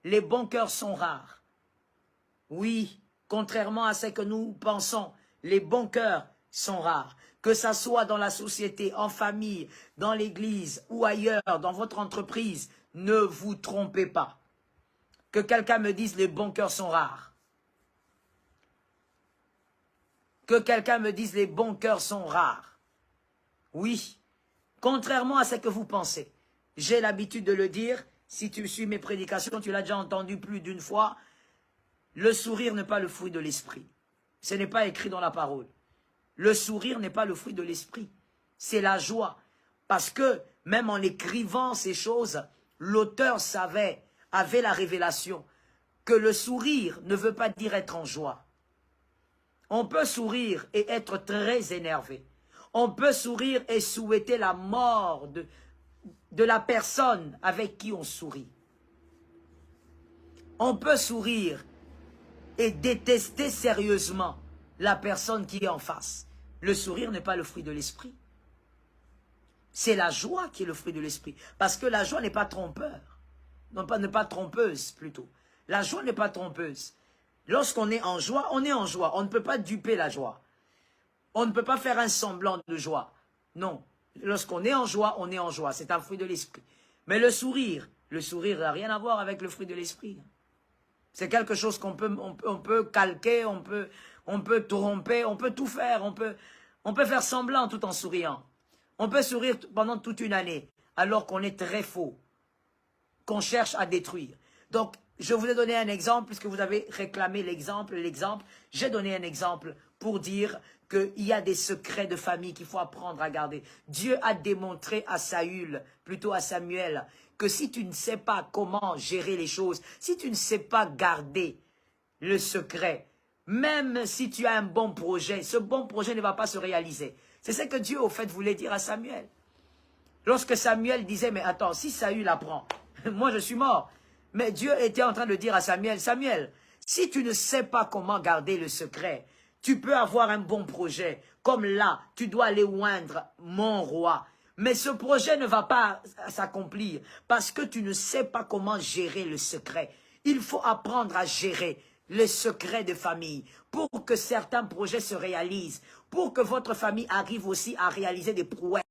les bons cœurs sont rares. Oui, contrairement à ce que nous pensons, les bons cœurs sont rares. Que ça soit dans la société, en famille, dans l'église ou ailleurs, dans votre entreprise, ne vous trompez pas. Que quelqu'un me dise les bons cœurs sont rares. Que quelqu'un me dise les bons cœurs sont rares. Oui, contrairement à ce que vous pensez. J'ai l'habitude de le dire, si tu suis mes prédications, tu l'as déjà entendu plus d'une fois. Le sourire n'est pas le fruit de l'esprit. Ce n'est pas écrit dans la parole. Le sourire n'est pas le fruit de l'esprit. C'est la joie. Parce que même en écrivant ces choses, l'auteur avait la révélation que le sourire ne veut pas dire être en joie. On peut sourire et être très énervé. On peut sourire et souhaiter la mort de la personne avec qui on sourit. On peut sourire et détester sérieusement la personne qui est en face. Le sourire n'est pas le fruit de l'esprit. C'est la joie qui est le fruit de l'esprit. Parce que la joie n'est pas trompeur. Non, n'est pas trompeuse plutôt. La joie n'est pas trompeuse. Lorsqu'on est en joie, on est en joie. On ne peut pas duper la joie. On ne peut pas faire un semblant de joie. Non. Lorsqu'on est en joie, on est en joie. C'est un fruit de l'esprit. Mais le sourire n'a rien à voir avec le fruit de l'esprit. C'est quelque chose qu'on peut calquer, on peut tromper, on peut tout faire. On peut faire semblant tout en souriant. On peut sourire pendant toute une année, alors qu'on est très faux, qu'on cherche à détruire. Donc, je vous ai donné un exemple, puisque vous avez réclamé l'exemple. J'ai donné un exemple pour dire qu'il y a des secrets de famille qu'il faut apprendre à garder. Dieu a démontré à plutôt à Samuel, que si tu ne sais pas comment gérer les choses, si tu ne sais pas garder le secret, même si tu as un bon projet, ce bon projet ne va pas se réaliser. C'est ce que Dieu, au fait, voulait dire à Samuel. Lorsque Samuel disait, mais attends, si Saül apprend, moi je suis mort. Mais Dieu était en train de dire à Samuel, Samuel, si tu ne sais pas comment garder le secret, tu peux avoir un bon projet. Comme là, tu dois aller oindre mon roi. Mais ce projet ne va pas s'accomplir parce que tu ne sais pas comment gérer le secret. Il faut apprendre à gérer les secrets de famille pour que certains projets se réalisent, pour que votre famille arrive aussi à réaliser des prouesses.